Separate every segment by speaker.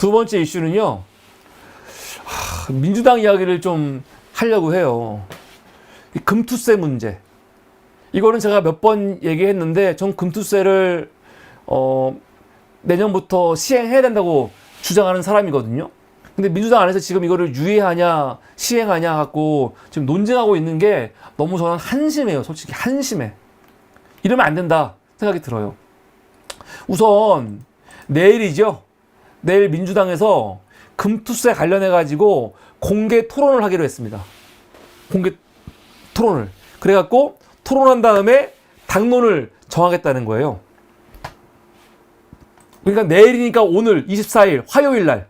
Speaker 1: 두 번째 이슈는요, 민주당 이야기를 좀 하려고 해요. 이 금투세 문제. 이거는 제가 몇 번 얘기했는데, 전 금투세를, 내년부터 시행해야 된다고 주장하는 사람이거든요. 근데 민주당 안에서 지금 이거를 유예하냐, 시행하냐 갖고 지금 논쟁하고 있는 게 너무 저는 한심해요. 솔직히 한심해. 이러면 안 된다 생각이 들어요. 우선, 내일이죠. 내일 민주당에서 금투세 관련해가지고 공개 토론을 하기로 했습니다. 공개 토론을. 그래갖고 토론한 다음에 당론을 정하겠다는 거예요. 그러니까 내일이니까 오늘 24일 화요일 날.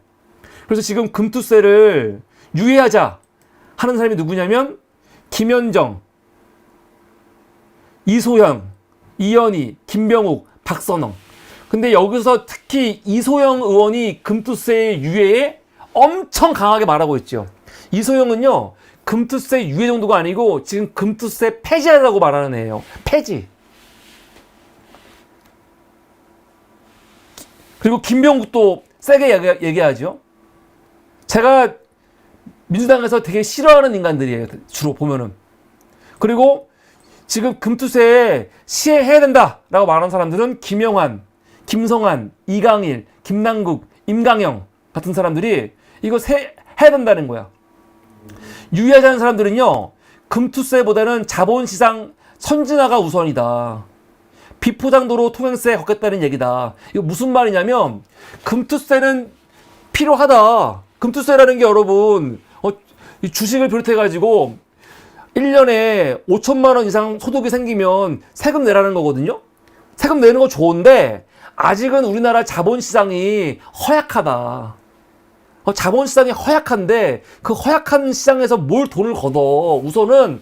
Speaker 1: 그래서 지금 금투세를 유예하자 하는 사람이 누구냐면 김현정, 이소영, 이현희, 김병욱, 박선영. 근데 여기서 특히 이소영 의원이 금투세 유예에 엄청 강하게 말하고 있죠. 이소영은요, 금투세 유예 정도가 아니고 지금 금투세 폐지하라고 말하는 애예요. 폐지. 그리고 김병국도 세게 얘기하죠. 제가 민주당에서 되게 싫어하는 인간들이에요. 주로 보면은. 그리고 지금 금투세 시행해야 된다라고 말하는 사람들은 김영환, 김성한, 이강일, 김남국, 임강영 같은 사람들이 이거 해야 된다는 거야. 유예하자는 사람들은요, 금투세보다는 자본시장 선진화가 우선이다. 비포장도로 통행세 걷겠다는 얘기다. 이거 무슨 말이냐면, 금투세는 필요하다. 금투세라는 게 여러분, 이 주식을 비롯해가지고 1년에 5천만 원 이상 소득이 생기면 세금 내라는 거거든요. 세금 내는 거 좋은데 아직은 우리나라 자본시장이 허약하다. 자본시장이 허약한데 그 허약한 시장에서 뭘 돈을 걷어. 우선은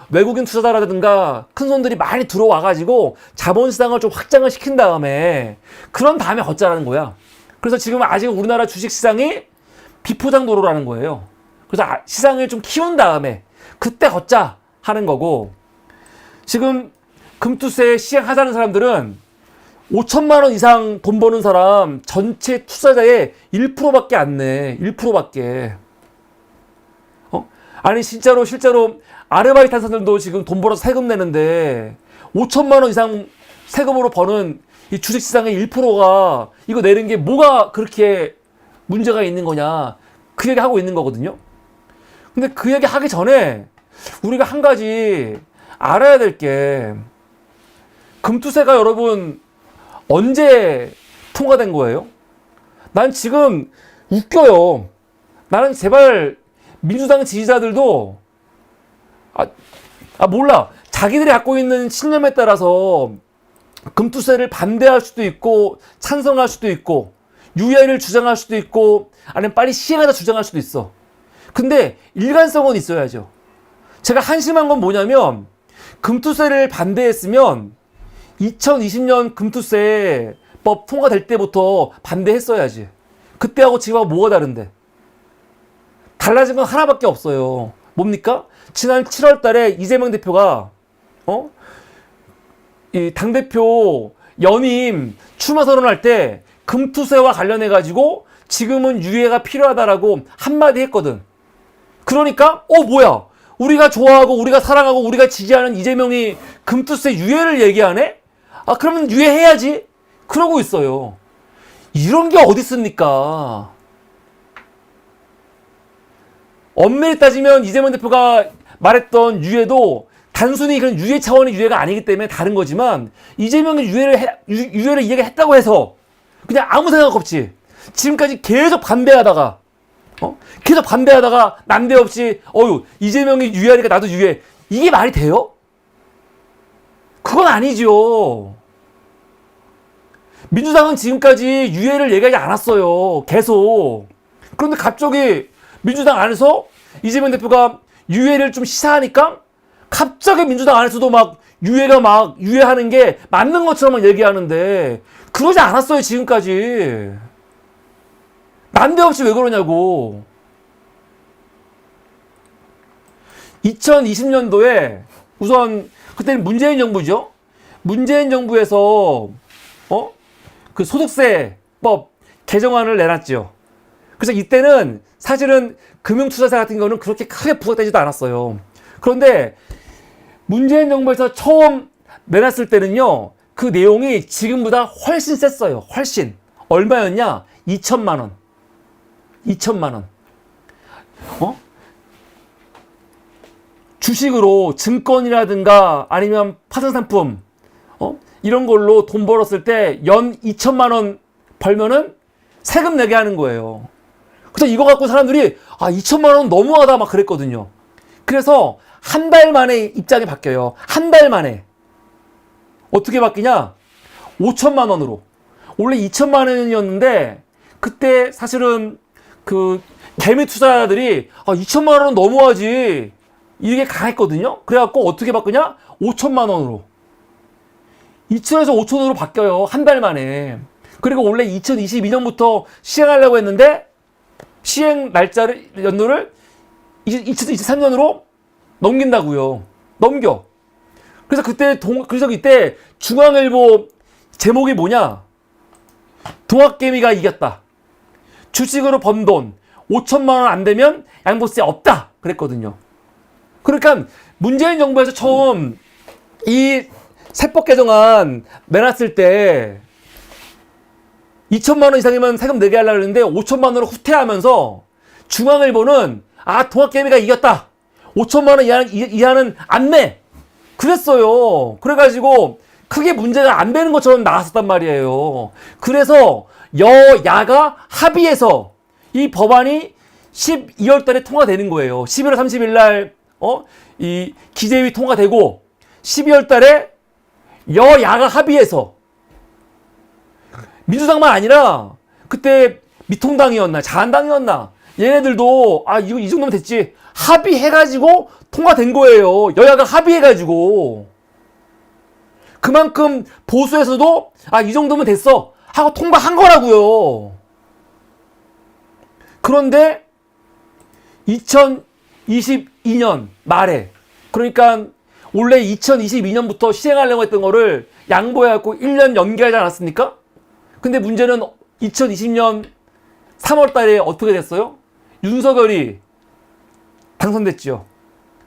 Speaker 1: 외국인 투자자라든가 큰 손들이 많이 들어와가지고 자본시장을 좀 확장을 시킨 다음에 그런 다음에 걷자라는 거야. 그래서 지금 아직 우리나라 주식시장이 비포장도로라는 거예요. 그래서 시장을 좀 키운 다음에 그때 걷자 하는 거고, 지금 금투세 시행하자는 사람들은 5천만 원 이상 돈 버는 사람 전체 투자자의 1%밖에 안 내. 1%밖에. 아니 실제로 아르바이트 한 사람들도 지금 돈 벌어서 세금 내는데 5천만 원 이상 세금으로 버는 이 주식시장의 1%가 이거 내는 게 뭐가 그렇게 문제가 있는 거냐, 그 얘기 하고 있는 거거든요. 근데 그 얘기 하기 전에 우리가 한 가지 알아야 될 게, 금투세가 여러분 언제 통과된 거예요? 난 지금 웃겨요. 나는 제발 민주당 지지자들도 몰라. 자기들이 갖고 있는 신념에 따라서 금투세를 반대할 수도 있고 찬성할 수도 있고 유예를 주장할 수도 있고 아니면 빨리 시행하자 주장할 수도 있어. 근데 일관성은 있어야죠. 제가 한심한 건 뭐냐면, 금투세를 반대했으면 2020년 금투세법 통과될 때부터 반대했어야지. 그때하고 지금하고 뭐가 다른데? 달라진 건 하나밖에 없어요. 뭡니까? 지난 7월 달에 이재명 대표가 이 당대표 연임 출마 선언할 때 금투세와 관련해 가지고 지금은 유예가 필요하다라고 한마디 했거든. 그러니까 뭐야, 우리가 좋아하고 우리가 사랑하고 우리가 지지하는 이재명이 금투세 유예를 얘기하네? 그러면 유예해야지. 그러고 있어요. 이런 게 어디 있습니까? 엄밀히 따지면 이재명 대표가 말했던 유예도 단순히 그런 유예 차원의 유예가 아니기 때문에 다른 거지만, 이재명이 유예를 이야기했다고 해서 그냥 아무 생각 없이 지금까지 계속 반대하다가 난데없이 이재명이 유예하니까 나도 유예, 이게 말이 돼요? 그건 아니죠. 민주당은 지금까지 유예를 얘기하지 않았어요. 계속. 그런데 갑자기 민주당 안에서 이재명 대표가 유예를 좀 시사하니까 갑자기 민주당 안에서도 유예하는 게 맞는 것처럼 얘기하는데, 그러지 않았어요 지금까지. 난데없이 왜 그러냐고. 2020년도에 우선 그때는 문재인 정부죠. 문재인 정부에서 그 소득세법 개정안을 내놨죠. 그래서 이때는 사실은 금융투자세 같은 경우는 그렇게 크게 부각되지도 않았어요. 그런데 문재인 정부에서 처음 내놨을 때는요, 그 내용이 지금보다 훨씬 셌어요. 훨씬. 얼마였냐? 2천만 원. 2천만 원. 주식으로 증권이라든가 아니면 파생상품, 이런 걸로 돈 벌었을 때 연 2천만 원 벌면은 세금 내게 하는 거예요. 그래서 이거 갖고 사람들이 2천만 원 너무하다 막 그랬거든요. 그래서 한 달 만에 입장이 바뀌어요. 한 달 만에. 어떻게 바뀌냐? 5천만 원으로. 원래 2천만 원이었는데 그때 사실은 그 개미 투자자들이 2천만 원은 너무하지. 이게 강했거든요. 그래갖고 어떻게 바꾸냐? 5천만 원으로. 2천에서 5천으로 바뀌어요. 한 달 만에. 그리고 원래 2022년부터 시행하려고 했는데 시행 날짜를 연도를 2023년으로 넘긴다고요. 넘겨. 그래서 그래서 이때 중앙일보 제목이 뭐냐? 동학개미가 이겼다. 주식으로 번 돈 5천만 원 안 되면 양도세 없다. 그랬거든요. 그러니까 문재인 정부에서 처음 이 세법 개정안 내놨을 때 2천만 원 이상이면 세금 내게 하려고 했는데 5천만 원으로 후퇴하면서 중앙일보는 동학개미가 이겼다. 5천만 원 이하는 안 내. 그랬어요. 그래가지고 크게 문제가 안 되는 것처럼 나왔었단 말이에요. 그래서 여야가 합의해서 이 법안이 12월 달에 통과되는 거예요. 11월 30일 날 이 기재위 통과되고 12월 달에 여야가 합의해서 민주당만 아니라 그때 미통당이었나 자한당이었나 얘네들도 이 정도면 됐지 합의해가지고 통과된 거예요. 여야가 합의해가지고 그만큼 보수에서도 이 정도면 됐어 하고 통과한 거라고요. 그런데 2022년 말에 그러니까 원래 2022년부터 시행하려고 했던 거를 양보해갖고 1년 연기하지 않았습니까? 근데 문제는 2020년 3월 달에 어떻게 됐어요? 윤석열이 당선됐죠.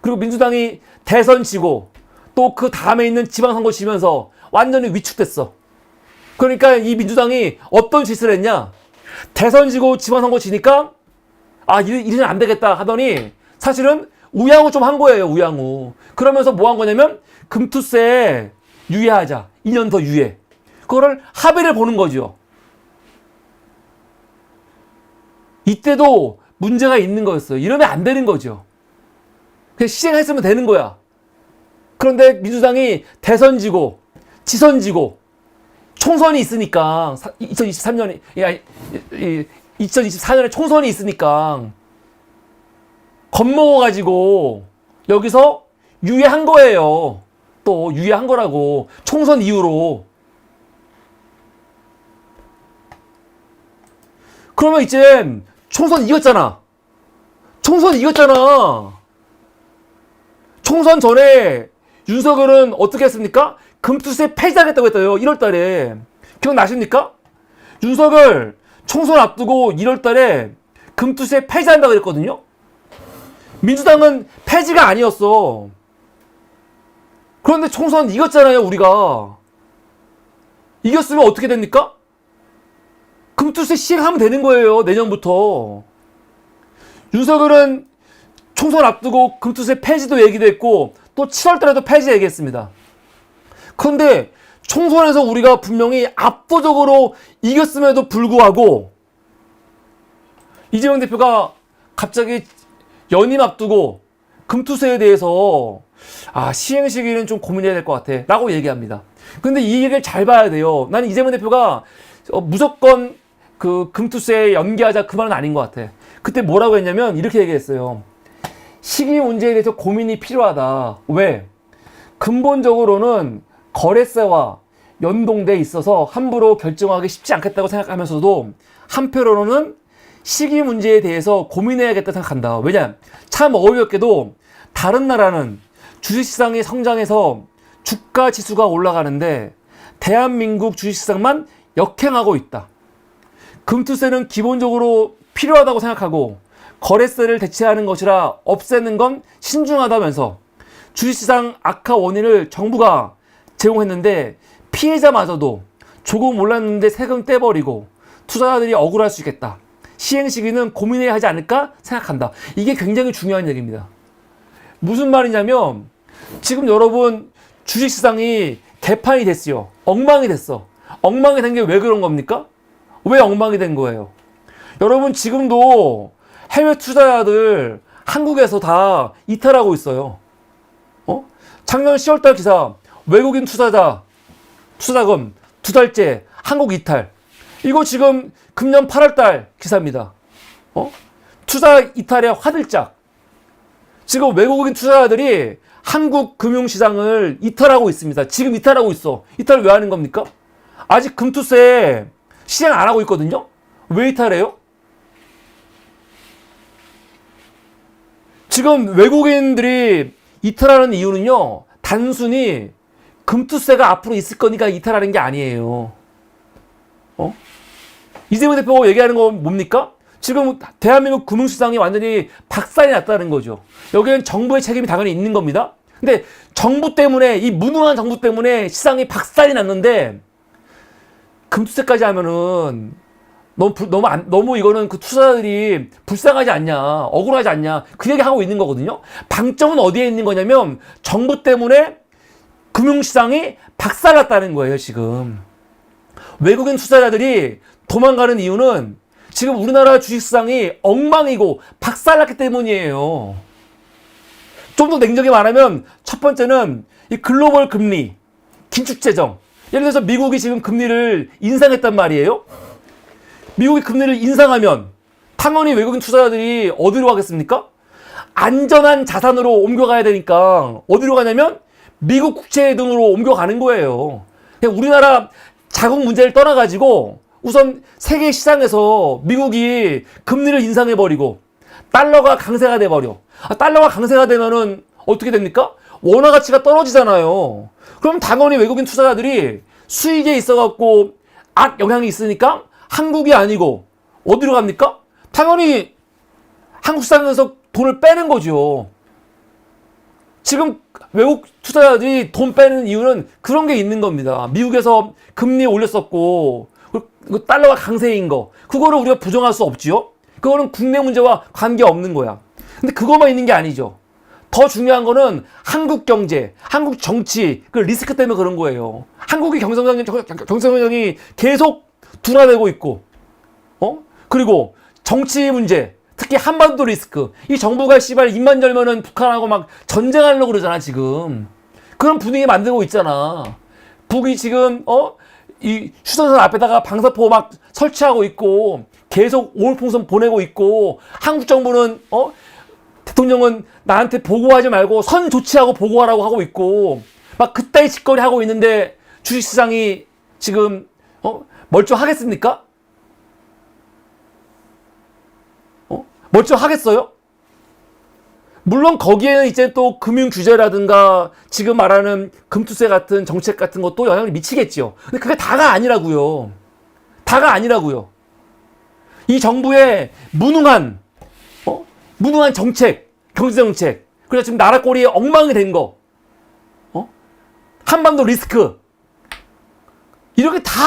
Speaker 1: 그리고 민주당이 대선 지고 또 그 다음에 있는 지방선거 지면서 완전히 위축됐어. 그러니까 이 민주당이 어떤 짓을 했냐? 대선 지고 지방선거 지니까 이제는 안 되겠다 하더니 사실은 우양우 좀 한 거예요. 우양우. 그러면서 뭐 한 거냐면 금투세 유예하자. 2년 더 유예. 그거를 합의를 보는 거죠. 이때도 문제가 있는 거였어요. 이러면 안 되는 거죠. 그냥 시행했으면 되는 거야. 그런데 민주당이 대선 지고 지선 지고 총선이 있으니까 2024년에 총선이 있으니까 겁먹어가지고 여기서 유예한 거예요. 또 유예한 거라고. 총선 이후로. 그러면 이제 총선 이겼잖아. 총선 이겼잖아. 총선 전에 윤석열은 어떻게 했습니까? 금투세 폐지하겠다고 했어요. 1월 달에. 기억나십니까? 윤석열 총선 앞두고 1월 달에 금투세 폐지한다고 그랬거든요. 민주당은 폐지가 아니었어. 그런데 총선 이겼잖아요, 우리가. 이겼으면 어떻게 됩니까? 금투세 시행하면 되는 거예요, 내년부터. 윤석열은 총선 앞두고 금투세 폐지도 얘기도 했고, 또 7월 달에도 폐지 얘기했습니다. 그런데 총선에서 우리가 분명히 압도적으로 이겼음에도 불구하고, 이재명 대표가 갑자기 연임 앞두고 금투세에 대해서 시행 시기는 좀 고민해야 될 것 같아 라고 얘기합니다. 근데 이 얘기를 잘 봐야 돼요. 나는 이재명 대표가 무조건 그 금투세 연기하자 그 말은 아닌 것 같아. 그때 뭐라고 했냐면 이렇게 얘기했어요. 시기 문제에 대해서 고민이 필요하다. 왜? 근본적으로는 거래세와 연동돼 있어서 함부로 결정하기 쉽지 않겠다고 생각하면서도 한편으로는 시기 문제에 대해서 고민해야겠다 생각한다. 왜냐? 참 어이없게도 다른 나라는 주식시장이 성장해서 주가 지수가 올라가는데 대한민국 주식시장만 역행하고 있다. 금투세는 기본적으로 필요하다고 생각하고 거래세를 대체하는 것이라 없애는 건 신중하다면서 주식시장 악화 원인을 정부가 제공했는데 피해자마저도 조금 올랐는데 세금 떼버리고 투자자들이 억울할 수 있겠다. 시행 시기는 고민해야 하지 않을까 생각한다. 이게 굉장히 중요한 얘기입니다. 무슨 말이냐면 지금 여러분 주식시장이 개판이 됐어요. 엉망이 됐어. 엉망이 된 게 왜 그런 겁니까? 왜 엉망이 된 거예요? 여러분 지금도 해외 투자자들 한국에서 다 이탈하고 있어요. 작년 10월달 기사 외국인 투자자금 2달째 한국 이탈. 이거 지금 금년 8월달 기사입니다. 투자 이탈의 화들짝. 지금 외국인 투자자들이 한국 금융시장을 이탈하고 있습니다. 지금 이탈하고 있어. 이탈을 왜 하는 겁니까? 아직 금투세 시행 안 하고 있거든요. 왜 이탈해요? 지금 외국인들이 이탈하는 이유는요, 단순히 금투세가 앞으로 있을 거니까 이탈하는 게 아니에요. 이재명 대표가 얘기하는 건 뭡니까? 지금 대한민국 금융시장이 완전히 박살이 났다는 거죠. 여기엔 정부의 책임이 당연히 있는 겁니다. 근데 정부 때문에, 이 무능한 정부 때문에 시장이 박살이 났는데, 금투세까지 하면은 너무 이거는 그 투자자들이 불쌍하지 않냐, 억울하지 않냐, 그 얘기 하고 있는 거거든요. 방점은 어디에 있는 거냐면 정부 때문에 금융시장이 박살났다는 거예요. 지금 외국인 투자자들이 도망가는 이유는 지금 우리나라 주식시장이 엉망이고 박살났기 때문이에요. 좀 더 냉정히 말하면 첫 번째는 이 글로벌 금리, 긴축재정. 예를 들어서 미국이 지금 금리를 인상했단 말이에요. 미국이 금리를 인상하면 당연히 외국인 투자자들이 어디로 가겠습니까? 안전한 자산으로 옮겨가야 되니까 어디로 가냐면 미국 국채 등으로 옮겨가는 거예요. 그냥 우리나라 자국 문제를 떠나가지고 우선 세계 시장에서 미국이 금리를 인상해버리고 달러가 강세가 돼버려. 달러가 강세가 되면은 어떻게 됩니까? 원화 가치가 떨어지잖아요. 그럼 당연히 외국인 투자자들이 수익에 있어갖고 악 영향이 있으니까 한국이 아니고 어디로 갑니까? 당연히 한국 시장에서 돈을 빼는 거죠. 지금 외국 투자자들이 돈 빼는 이유는 그런 게 있는 겁니다. 미국에서 금리 올렸었고 달러가 강세인 거, 그거를 우리가 부정할 수 없지요. 그거는 국내 문제와 관계없는 거야. 근데 그거만 있는 게 아니죠. 더 중요한 거는 한국 경제, 한국 정치, 그 리스크 때문에 그런 거예요. 한국의 경제성장이 계속 둔화되고 있고, 그리고 정치 문제, 특히 한반도 리스크. 이 정부가 씨발 입만 열면은 북한하고 막 전쟁하려고 그러잖아, 지금. 그런 분위기 만들고 있잖아. 북이 지금, 이 휴전선 앞에다가 방사포 막 설치하고 있고, 계속 오울풍선 보내고 있고, 한국 정부는, 대통령은 나한테 보고하지 말고 선 조치하고 보고하라고 하고 있고, 막 그따위 짓거리 하고 있는데 주식시장이 지금, 멀쩡하겠습니까? 멀쩡하겠어요? 물론 거기에는 이제 또 금융규제라든가 지금 말하는 금투세 같은 정책 같은 것도 영향을 미치겠죠. 근데 그게 다가 아니라고요. 다가 아니라고요. 이 정부의 무능한 정책, 경제정책. 그래서 지금 나라 꼴이 엉망이 된 거. 한반도 리스크. 이렇게 다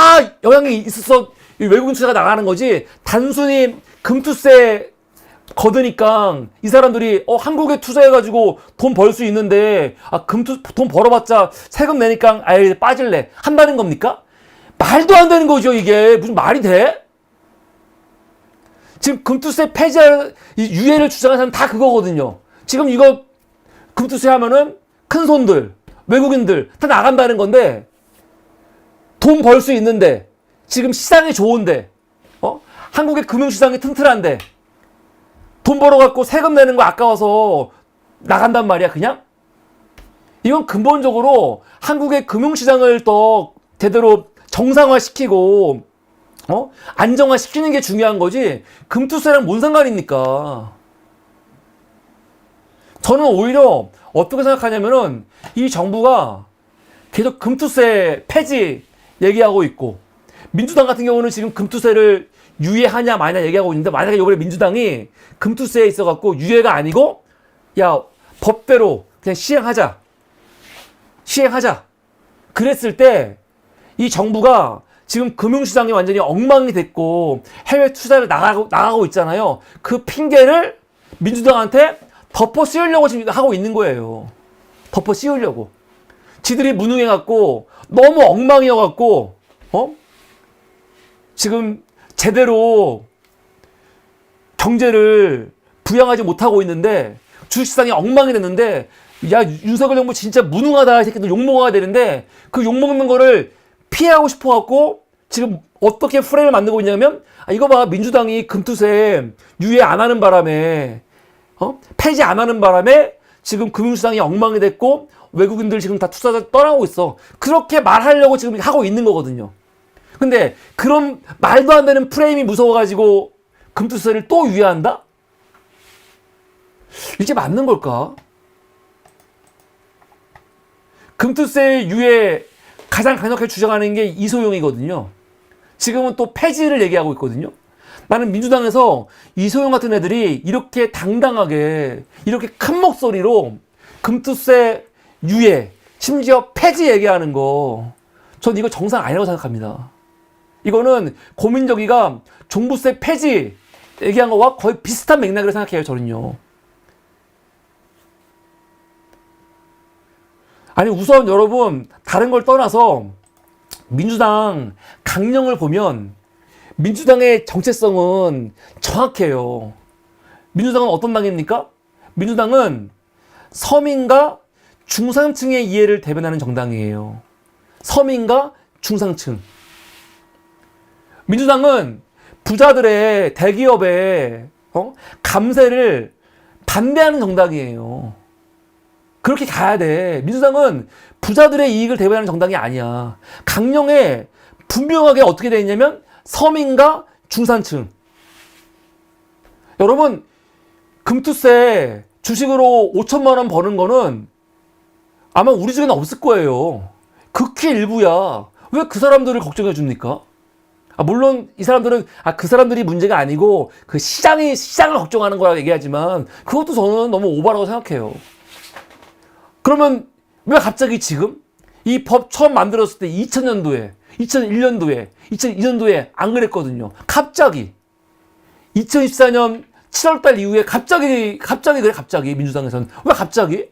Speaker 1: 영향이 있어서 외국인 투자가 나가는 거지. 단순히 금투세 거드니까 이 사람들이 한국에 투자해가지고 돈 벌 수 있는데 돈 벌어봤자 세금 내니까 아예 빠질래 한다는 겁니까? 말도 안 되는 거죠. 이게 무슨 말이 돼? 지금 금투세 폐지 유예를 주장하는 사람 다 그거거든요. 지금 이거 금투세 하면은 큰 손들, 외국인들 다 나간다는 건데 돈 벌 수 있는데 지금 시장이 좋은데 한국의 금융시장이 튼튼한데 돈 벌어갖고 세금 내는 거 아까워서 나간단 말이야, 그냥? 이건 근본적으로 한국의 금융시장을 더 제대로 정상화시키고, 안정화시키는 게 중요한 거지, 금투세랑 뭔 상관입니까? 저는 오히려 어떻게 생각하냐면은, 이 정부가 계속 금투세 폐지 얘기하고 있고, 민주당 같은 경우는 지금 금투세를 유예하냐 마냐 얘기하고 있는데, 만약에 이번에 민주당이 금투세에 있어갖고 유예가 아니고 야 법대로 그냥 시행하자 그랬을 때 이 정부가 지금 금융시장이 완전히 엉망이 됐고 해외 투자를 나가고 있잖아요. 그 핑계를 민주당한테 덮어 씌우려고 지금 하고 있는 거예요. 덮어 씌우려고. 지들이 무능해갖고 너무 엉망이어갖고 지금 제대로 경제를 부양하지 못하고 있는데, 주식시장이 엉망이 됐는데, 야 윤석열 정부 진짜 무능하다 이 새끼들 욕먹어야 되는데, 그 욕먹는 거를 피하고 싶어갖고 지금 어떻게 프레임을 만들고 있냐면, 이거 봐, 민주당이 금투세 유예 안 하는 바람에 폐지 안 하는 바람에 지금 금융시장이 엉망이 됐고 외국인들 지금 다 투자자 떠나고 있어. 그렇게 말하려고 지금 하고 있는 거거든요. 근데 그런 말도 안 되는 프레임이 무서워가지고 금투세를 또 유예한다? 이게 맞는 걸까? 금투세 유예 가장 강력하게 주장하는 게 이소영이거든요. 지금은 또 폐지를 얘기하고 있거든요. 나는 민주당에서 이소영 같은 애들이 이렇게 당당하게 이렇게 큰 목소리로 금투세 유예 심지어 폐지 얘기하는 거, 전 이거 정상 아니라고 생각합니다. 이거는 고민정의가 종부세 폐지 얘기한 거와 거의 비슷한 맥락으로 생각해요, 저는요. 아니 우선 여러분, 다른 걸 떠나서 민주당 강령을 보면 민주당의 정체성은 정확해요. 민주당은 어떤 당입니까? 민주당은 서민과 중상층의 이해를 대변하는 정당이에요. 서민과 중상층. 민주당은 부자들의 대기업의 감세를 반대하는 정당이에요. 그렇게 가야 돼. 민주당은 부자들의 이익을 대변하는 정당이 아니야. 강령에 분명하게 어떻게 되어 있냐면 서민과 중산층. 여러분, 금투세 주식으로 5천만 원 버는 거는 아마 우리 중에는 없을 거예요. 극히 일부야. 왜 그 사람들을 걱정해 줍니까? 물론 이 사람들은 그 사람들이 문제가 아니고 그 시장을 걱정하는 거라고 얘기하지만, 그것도 저는 너무 오바라고 생각해요. 그러면 왜 갑자기 지금 이 법 처음 만들었을 때 2000년도에 2001년도에 2002년도에 안 그랬거든요. 갑자기 2014년 7월달 이후에 갑자기 그래. 갑자기 민주당에서는 왜 갑자기?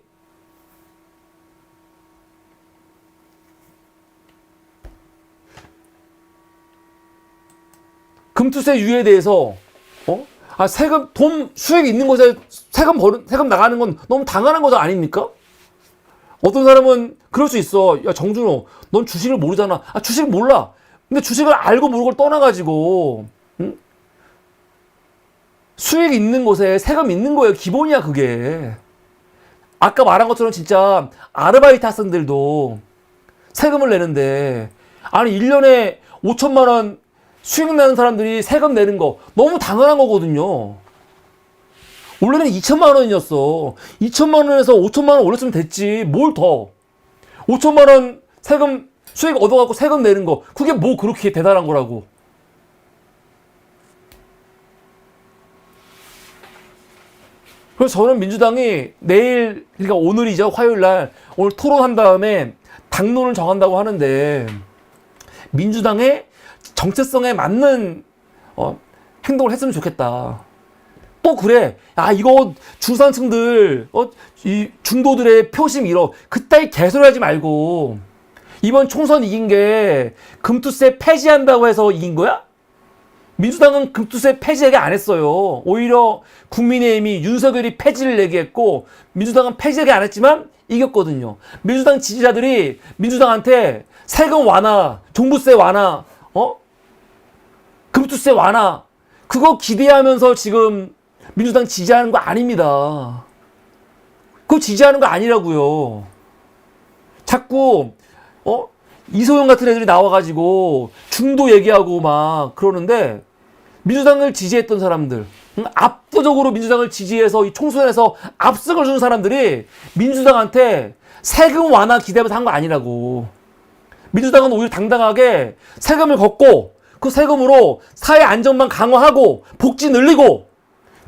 Speaker 1: 금투세 유예에 대해서 세금 돈 수익이 있는 곳에 세금 나가는 건 너무 당연한 거 아닙니까? 어떤 사람은 그럴 수 있어. 야 정준호, 넌 주식을 모르잖아. 주식 몰라. 근데 주식을 알고 모르고 떠나가지고 수익 있는 곳에 세금 있는 거예요. 기본이야 그게. 아까 말한 것처럼 진짜 아르바이트 학생들도 세금을 내는데, 아니 1년에 5천만 원 수익 나는 사람들이 세금 내는 거 너무 당연한 거거든요. 원래는 2천만 원이었어. 2천만 원에서 5천만 원 올렸으면 됐지. 뭘 더. 5천만 원 세금 수익 얻어갖고 세금 내는 거, 그게 뭐 그렇게 대단한 거라고. 그래서 저는 민주당이 내일, 그러니까 오늘이죠, 화요일 날 오늘 토론한 다음에 당론을 정한다고 하는데, 민주당의 정체성에 맞는 행동을 했으면 좋겠다. 또 그래. 이거 중산층들, 이 중도들의 표심 잃어. 그따위 개소리 하지 말고, 이번 총선 이긴 게 금투세 폐지한다고 해서 이긴 거야? 민주당은 금투세 폐지 얘기 안 했어요. 오히려 국민의힘이 윤석열이 폐지를 얘기했고, 민주당은 폐지 얘기 안 했지만 이겼거든요. 민주당 지지자들이 민주당한테 세금 완화, 종부세 완화, 금투세 완화, 그거 기대하면서 지금 민주당 지지하는 거 아닙니다. 그거 지지하는 거 아니라고요. 자꾸 이소영 같은 애들이 나와가지고 중도 얘기하고 막 그러는데, 민주당을 지지했던 사람들, 압도적으로 민주당을 지지해서 이 총선에서 압승을 준 사람들이 민주당한테 세금 완화 기대하면서 한 거 아니라고. 민주당은 오히려 당당하게 세금을 걷고 그 세금으로 사회 안전망 강화하고 복지 늘리고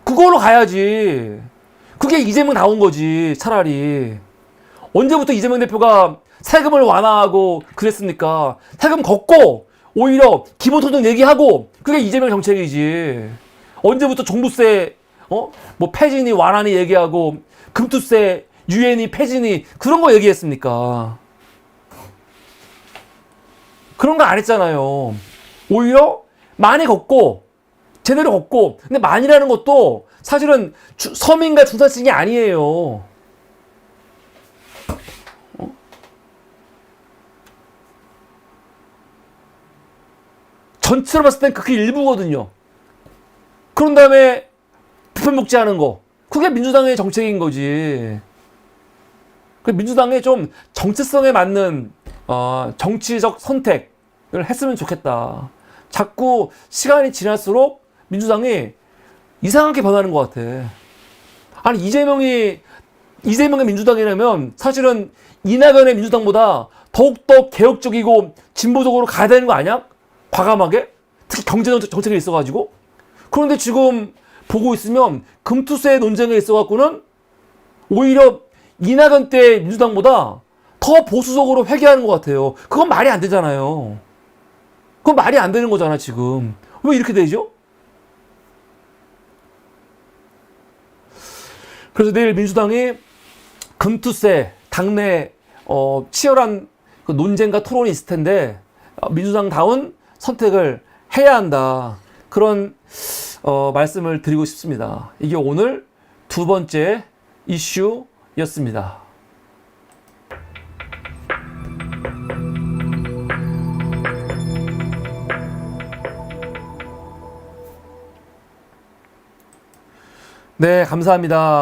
Speaker 1: 그걸로 가야지. 그게 이재명 나온 거지, 차라리. 언제부터 이재명 대표가 세금을 완화하고 그랬습니까? 세금 걷고 오히려 기본소득 얘기하고 그게 이재명 정책이지. 언제부터 종부세 뭐 폐지니 완화니 얘기하고 금투세 유예니 폐지니 그런 거 얘기했습니까? 그런 거 안 했잖아요. 오히려 많이 걷고 제대로 걷고. 근데 많이라는 것도 사실은 서민과 중산층이 아니에요. 전체로 봤을 땐 그게 일부거든요. 그런 다음에 부편복지하는 거, 그게 민주당의 정책인 거지. 민주당의 좀 정체성에 맞는 정치적 선택을 했으면 좋겠다. 자꾸 시간이 지날수록 민주당이 이상하게 변하는 것 같아. 아니 이재명의 민주당이라면 사실은 이낙연의 민주당보다 더욱더 개혁적이고 진보적으로 가야 되는 거 아니야? 과감하게? 특히 경제정책에 있어가지고. 그런데 지금 보고 있으면 금투세 논쟁에 있어갖고는 오히려 이낙연 때 민주당보다 더 보수적으로 회귀하는 것 같아요. 그건 말이 안 되잖아요. 그건 말이 안 되는 거잖아, 지금. 왜 이렇게 되죠? 그래서 내일 민주당이 금투세 당내 치열한 그 논쟁과 토론이 있을 텐데 민주당다운 선택을 해야 한다. 그런 말씀을 드리고 싶습니다. 이게 오늘 두 번째 이슈였습니다. 네, 감사합니다.